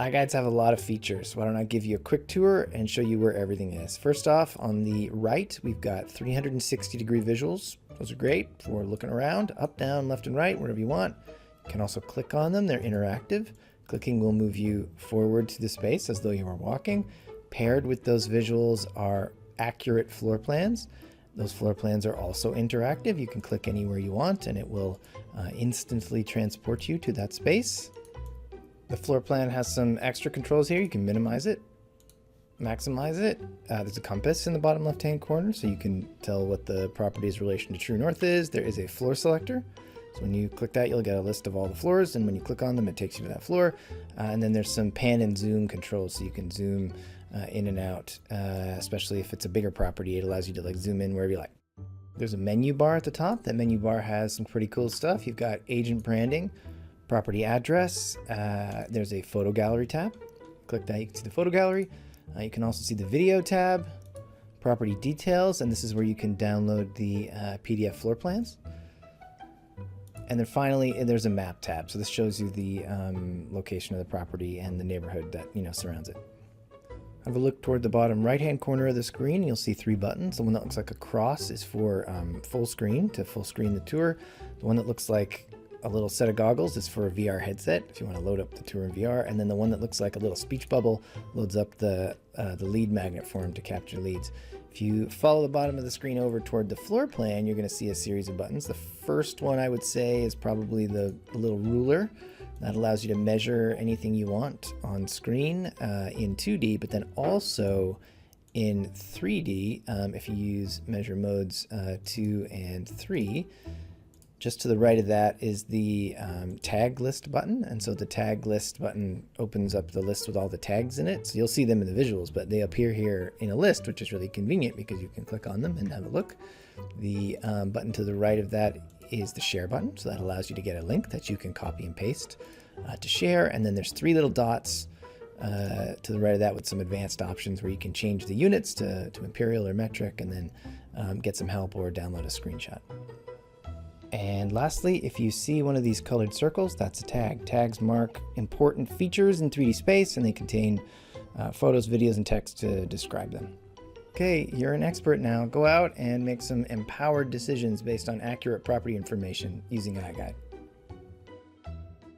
iGUIDEs have a lot of features. Why don't I give you a quick tour and show you where everything is. First off, on the right, we've got 360-degree visuals. Those are great for looking around, up, down, left, and right, wherever you want. You can also click on them. They're interactive. Clicking will move you forward to the space as though you were walking. Paired with those visuals are accurate floor plans. Those floor plans are also interactive. You can click anywhere you want and it will instantly transport you to that space. The floor plan has some extra controls here. You can minimize it, maximize it. There's a compass in the bottom left-hand corner, so you can tell what the property's relation to true north is. There is a floor selector. So when you click that, you'll get a list of all the floors, and when you click on them, it takes you to that floor. And then there's some pan and zoom controls, so you can zoom in and out, especially if it's a bigger property. It allows you to like zoom in wherever you like. There's a menu bar at the top. That menu bar has some pretty cool stuff. You've got agent branding, property address. There's a photo gallery tab. Click that, you can see the photo gallery. You can also see the video tab, property details, and this is where you can download the PDF floor plans. And then finally, there's a map tab. So this shows you the location of the property and the neighborhood that surrounds it. Have a look toward the bottom right-hand corner of the screen. You'll see 3 buttons. The one that looks like a cross is for full screen, to full screen the tour. The one that looks like a little set of goggles is for a VR headset, if you want to load up the tour in VR. And then the one that looks like a little speech bubble loads up the lead magnet form to capture leads. If you follow the bottom of the screen over toward the floor plan, you're going to see a series of buttons. The first one I would say is probably the little ruler. That allows you to measure anything you want on screen in 2D, but then also in 3D if you use measure modes 2 and 3. Just to the right of that is the tag list button. And so the tag list button opens up the list with all the tags in it. So you'll see them in the visuals, but they appear here in a list, which is really convenient because you can click on them and have a look. The button to the right of that is the share button. So that allows you to get a link that you can copy and paste to share. And then there's 3 little dots to the right of that with some advanced options where you can change the units to imperial or metric, and then get some help or download a screenshot. And lastly, if you see one of these colored circles, that's a tag. Tags mark important features in 3D space, and they contain photos, videos, and text to describe them. Okay, you're an expert now. Go out and make some empowered decisions based on accurate property information using iGUIDE.